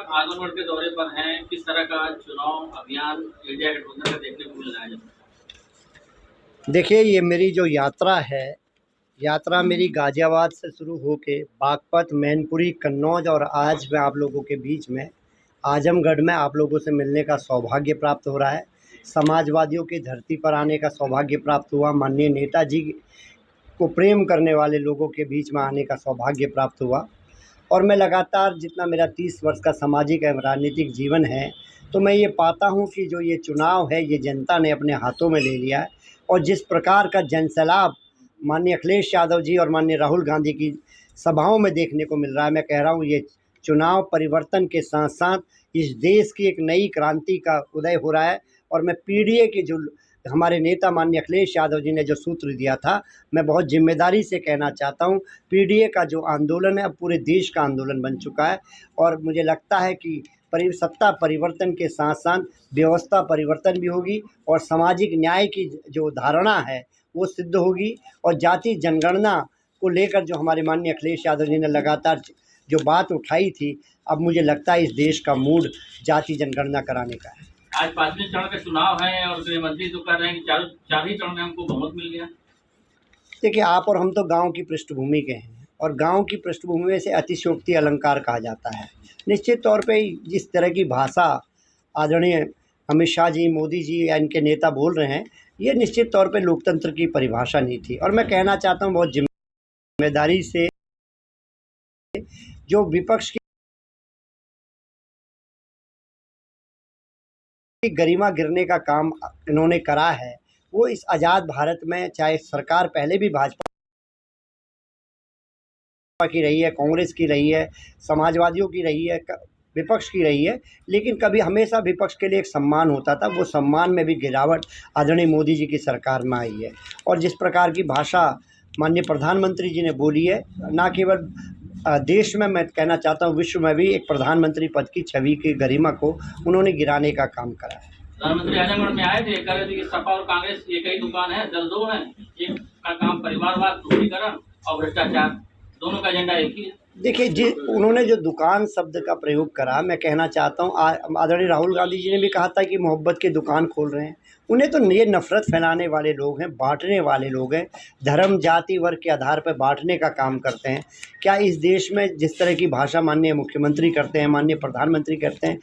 आजमगढ़ के दौरे पर हैं, किस तरह का चुनाव अभियान इंडिया गठबंधन का देखने को मिल रहा है? देखिए, ये मेरी जो यात्रा मेरी गाज़ियाबाद से शुरू होके बागपत, मैनपुरी, कन्नौज और आज मैं आप लोगों के बीच में आजमगढ़ में आप लोगों से मिलने का सौभाग्य प्राप्त हो रहा है। समाजवादियों की धरती पर आने का सौभाग्य प्राप्त हुआ। माननीय नेताजी को प्रेम करने वाले लोगों के बीच में आने का सौभाग्य प्राप्त हुआ। और मैं लगातार जितना मेरा 30 वर्ष का सामाजिक एवं राजनीतिक जीवन है, तो मैं ये पाता हूँ कि जो ये चुनाव है, ये जनता ने अपने हाथों में ले लिया है। और जिस प्रकार का जनसैलाब माननीय अखिलेश यादव जी और माननीय राहुल गांधी की सभाओं में देखने को मिल रहा है, मैं कह रहा हूँ ये चुनाव परिवर्तन के साथ साथ इस देश की एक नई क्रांति का उदय हो रहा है। और मैं पीडीए के जो हमारे नेता माननीय अखिलेश यादव जी ने जो सूत्र दिया था, मैं बहुत जिम्मेदारी से कहना चाहता हूँ, पीडीए का जो आंदोलन है अब पूरे देश का आंदोलन बन चुका है। और मुझे लगता है कि सत्ता परिवर्तन के साथ साथ व्यवस्था परिवर्तन भी होगी और सामाजिक न्याय की जो धारणा है वो सिद्ध होगी। और जाति जनगणना को लेकर जो हमारे माननीय अखिलेश यादव जी ने लगातार जो बात उठाई थी, अब मुझे लगता है इस देश का मूड जाति जनगणना कराने का है। आज 5वें चरण का चुनाव है और गृह मंत्री तो कह रहे हैं कि चार ही चरण में हमको बहुमत मिल गया। देखिए, आप और हम तो गांव की पृष्ठभूमि के हैं और गांव की पृष्ठभूमि में से अतिशयोक्ति अलंकार कहा जाता है। निश्चित तौर पे जिस तरह की भाषा आदरणीय अमित शाह जी, मोदी जी या इनके नेता बोल रहे हैं, ये निश्चित तौर पे लोकतंत्र की परिभाषा नहीं थी। और मैं कहना चाहता हूँ बहुत जिम्मेदारी से, जो विपक्ष की गरिमा गिरने का काम इन्होंने करा है, वो इस आज़ाद भारत में चाहे सरकार पहले भी भाजपा की रही है, कांग्रेस की रही है, समाजवादियों की रही है, विपक्ष की रही है, लेकिन कभी हमेशा विपक्ष के लिए एक सम्मान होता था। वो सम्मान में भी गिरावट आदरणीय मोदी जी की सरकार में आई है। और जिस प्रकार की भाषा माननीय प्रधानमंत्री जी ने बोली है, ना केवल देश में, मैं कहना चाहता हूँ विश्व में भी एक प्रधानमंत्री पद की छवि की गरिमा को उन्होंने गिराने का काम करा है। प्रधानमंत्री आजमगढ़ में आए थे, कह रहे थे कि सपा और कांग्रेस एक ही दुकान है, दल दो है। एक का काम परिवारवाद, तुष्टीकरण और भ्रष्टाचार, दोनों का एजेंडा एक ही है। देखिए, उन्होंने जो दुकान शब्द का प्रयोग करा, मैं कहना चाहता हूँ आदरणीय राहुल गांधी जी ने भी कहा था कि मोहब्बत की दुकान खोल रहे हैं। उन्हें तो ये नफ़रत फैलाने वाले लोग हैं, बांटने वाले लोग हैं, धर्म जाति वर्ग के आधार पर बांटने का काम करते हैं। क्या इस देश में जिस तरह की भाषा माननीय मुख्यमंत्री करते हैं, माननीय प्रधानमंत्री करते हैं,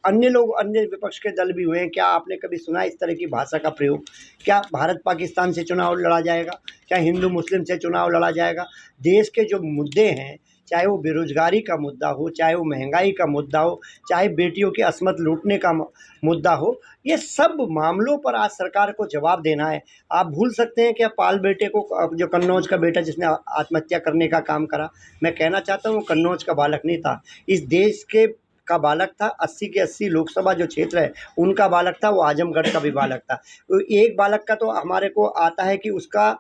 अन्य लोग, अन्य विपक्ष के दल भी हुए हैं, क्या आपने कभी सुना इस तरह की भाषा का प्रयोग? क्या भारत पाकिस्तान से चुनाव लड़ा जाएगा? क्या हिंदू मुस्लिम से चुनाव लड़ा जाएगा? देश के जो मुद्दे हैं, चाहे वो बेरोज़गारी का मुद्दा हो, चाहे वो महंगाई का मुद्दा हो, चाहे बेटियों की असमत लूटने का मुद्दा हो, ये सब मामलों पर आज सरकार को जवाब देना है। आप भूल सकते हैं क्या पाल बेटे को, जो कन्नौज का बेटा जिसने आत्महत्या करने का काम करा, मैं कहना चाहता हूँ कन्नौज का बालक नहीं था, इस देश के का बालक था। 80 के 80 लोकसभा जो क्षेत्र है उनका बालक था, वो आजमगढ़ का भी बालक था। एक बालक का तो हमारे को आता है कि उसका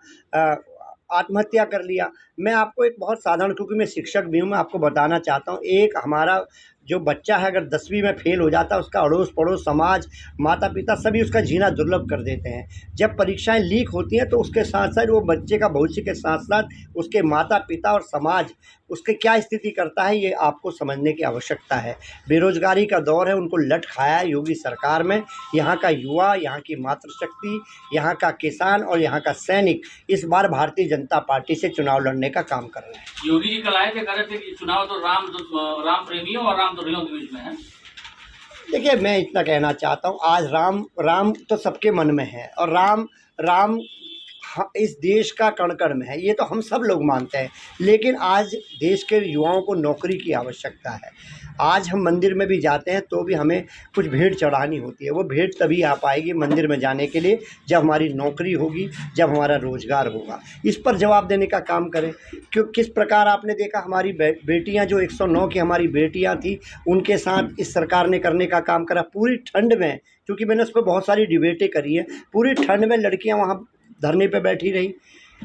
आत्महत्या कर लिया। मैं आपको एक बहुत साधारण, क्योंकि मैं शिक्षक भी हूँ, मैं आपको बताना चाहता हूँ, एक हमारा जो बच्चा है अगर 10वीं में फेल हो जाता है, उसका अड़ोस पड़ोस, समाज, माता पिता सभी उसका जीना दुर्लभ कर देते हैं। जब परीक्षाएं लीक होती हैं तो उसके साथ साथ वो बच्चे का भविष्य के साथ साथ उसके माता पिता और समाज उसके क्या स्थिति करता है, ये आपको समझने की आवश्यकता है। बेरोजगारी का दौर है, उनको लट खाया है योगी सरकार में। यहाँ का युवा, यहाँ की मातृशक्ति, यहाँ का किसान और यहाँ का सैनिक इस बार भारतीय जनता पार्टी से चुनाव लड़ने का काम कर रहे हैं। योगी जी कल आए थे, कह रहे थे कि चुनाव तो राम प्रेमियों और रामद्रोहियों के बीच में है। देखिए, मैं इतना कहना चाहता हूँ, आज राम तो सबके मन में है और राम इस देश का कण-कण में है, ये तो हम सब लोग मानते हैं। लेकिन आज देश के युवाओं को नौकरी की आवश्यकता है। आज हम मंदिर में भी जाते हैं तो भी हमें कुछ भेंट चढ़ानी होती है। वो भेंट तभी आ पाएगी मंदिर में जाने के लिए जब हमारी नौकरी होगी, जब हमारा रोज़गार होगा। इस पर जवाब देने का काम करें। किस प्रकार आपने देखा हमारी बेटियां, जो 109 की हमारी बेटियां थी, उनके साथ इस सरकार ने करने का काम करा। पूरी ठंड में, क्योंकि मैंने उस पर बहुत सारी डिबेटें करी हैं, पूरी ठंड में लड़कियाँ वहाँ धरने पे बैठी रही।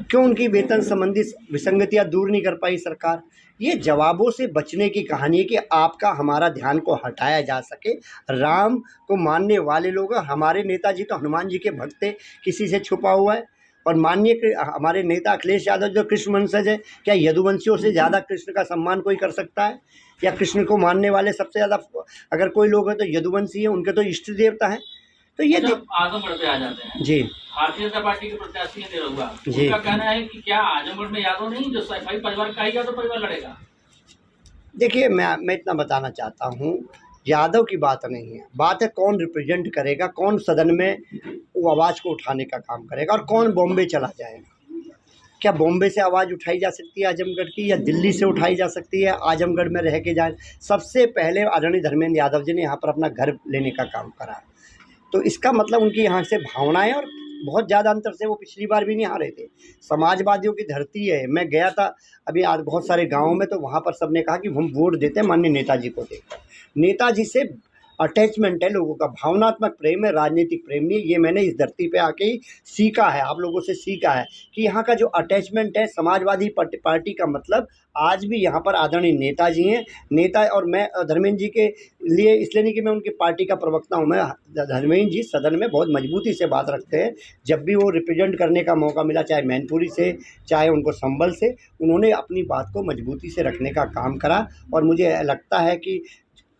क्यों उनकी वेतन संबंधी विसंगतियां दूर नहीं कर पाई सरकार? ये जवाबों से बचने की कहानी है कि आपका हमारा ध्यान को हटाया जा सके। राम को मानने वाले लोग, हमारे नेताजी तो हनुमान जी के भक्त थे, किसी से छुपा हुआ है? और माननीय हमारे नेता अखिलेश यादव जो कृष्ण वंशज है, क्या यदुवंशियों से ज़्यादा कृष्ण का सम्मान कोई कर सकता है? या कृष्ण को मानने वाले सबसे ज़्यादा अगर कोई लोग हैं तो यदुवंशी हैं, उनके तो इष्ट देवता हैं। तो ये जब आजमगढ़ पे आ जाते हैं जी, भारतीय जनता पार्टी के प्रत्याशी हैं निरहुआ, जी। उनका कहना है कि क्या आजमगढ़ में यादव नहीं, जो सफाई परिवार का ही यादव परिवार लड़ेगा? देखिए मैं इतना बताना चाहता हूँ, यादव की बात नहीं है, बात है कौन रिप्रेजेंट करेगा, कौन सदन में वो आवाज़ को उठाने का काम करेगा और कौन बॉम्बे चला जाएगा। क्या बॉम्बे से आवाज़ उठाई जा सकती है आजमगढ़ की, या दिल्ली से उठाई जा सकती है? आजमगढ़ में रह के जाए, सबसे पहले आदरणीय धर्मेंद्र यादव जी ने यहाँ पर अपना घर लेने का काम करा, तो इसका मतलब उनकी यहाँ से भावनाएं और बहुत ज़्यादा अंतर से वो पिछली बार भी नहीं हारे थे। समाजवादियों की धरती है। मैं गया था अभी आज बहुत सारे गाँवों में, तो वहाँ पर सबने कहा कि हम वोट देते हैं माननीय नेताजी को देकर। नेताजी से अटैचमेंट है लोगों का, भावनात्मक प्रेम है, राजनीतिक प्रेम नहीं है। ये मैंने इस धरती पे आके ही सीखा है, आप लोगों से सीखा है कि यहाँ का जो अटैचमेंट है समाजवादी पार्टी का मतलब आज भी यहाँ पर आदरणीय नेताजी हैं। नेता और मैं धर्मेंद्र जी के लिए इसलिए नहीं कि मैं उनकी पार्टी का प्रवक्ता हूँ, मैं धर्मेंद्र जी सदन में बहुत मजबूती से बात रखते हैं। जब भी वो रिप्रेजेंट करने का मौका मिला, चाहे मैनपुरी से चाहे उनको संभल से, उन्होंने अपनी बात को मजबूती से रखने का काम करा। और मुझे लगता है कि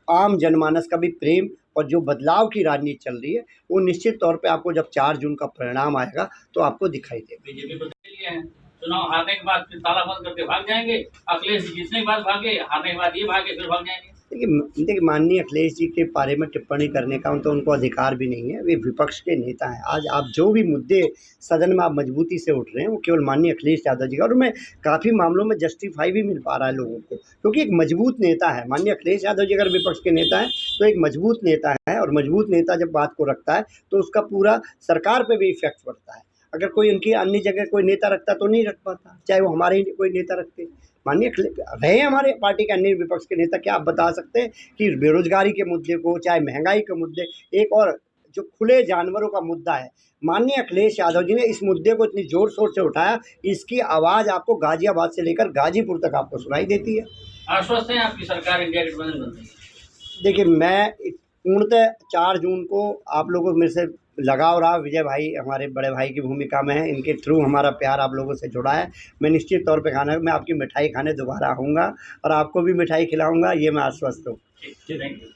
आम जनमानस का भी प्रेम और जो बदलाव की राजनीति चल रही है, वो निश्चित तौर पे आपको जब 4 जून का परिणाम आएगा तो आपको दिखाई देगा। बीजेपी को दे लिए हैं, चुनाव हारने के बाद फिर ताला बंद करके भाग जाएंगे। अखिलेश जी जीतने के बाद भागे, हारने के बाद ये भागे, फिर भाग जाएंगे। देखिए माननीय अखिलेश जी के बारे में टिप्पणी करने का तो उनको अधिकार भी नहीं है, वे विपक्ष के नेता हैं। आज आप जो भी मुद्दे सदन में आप मजबूती से उठ रहे हैं, वो केवल माननीय अखिलेश यादव जी का, और उनमें काफ़ी मामलों में जस्टिफाई भी मिल पा रहा है लोगों को, क्योंकि एक मजबूत नेता है। माननीय अखिलेश यादव जी अगर विपक्ष के नेता हैं तो एक मजबूत नेता है, और मजबूत नेता जब बात को रखता है तो उसका पूरा सरकार पर भी इफेक्ट पड़ता है। अगर कोई उनकी अन्य जगह कोई नेता रखता तो नहीं रख पाता, चाहे वो हमारे ही कोई नेता रखते। माननीय रहे हमारे पार्टी के अन्य विपक्ष के नेता, क्या आप बता सकते हैं कि बेरोजगारी के मुद्दे को, चाहे महंगाई के मुद्दे, एक और जो खुले जानवरों का मुद्दा है, माननीय अखिलेश यादव जी ने इस मुद्दे को इतनी जोर शोर से उठाया, इसकी आवाज़ आपको गाजियाबाद से लेकर गाजीपुर तक आपको सुनाई देती है। आश्वस्त है आपकी सरकार इंडिया गठबंधन बन रही है? देखिए मैं पूर्णतः 4 जून को आप लोगों को मेरे से लगाव रहा, विजय भाई हमारे बड़े भाई की भूमिका में है, इनके थ्रू हमारा प्यार आप लोगों से जुड़ा है। मैं निश्चित तौर पे मैं आपकी मिठाई खाने दोबारा आऊँगा और आपको भी मिठाई खिलाऊँगा, ये मैं आश्वस्त हूँ। ठीक, थैंक यू।